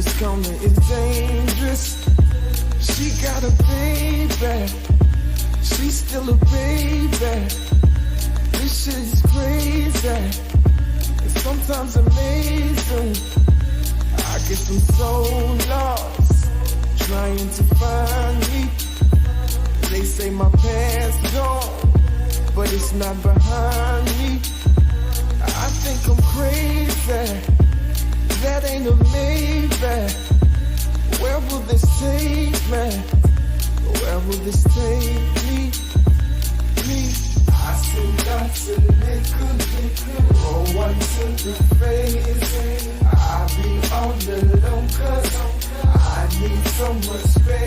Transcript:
This corner is dangerous. She got a baby. She's still a baby. This shit is crazy. It's sometimes amazing. I guess I'm so lost, trying to find me. They say my past gone, but it's not behind me. I think I'm crazy. That ain't a maybe. Where will this take me? Where will this take me? I see lots of liquor, roll one to the face. I be all alone 'cause I need so much space.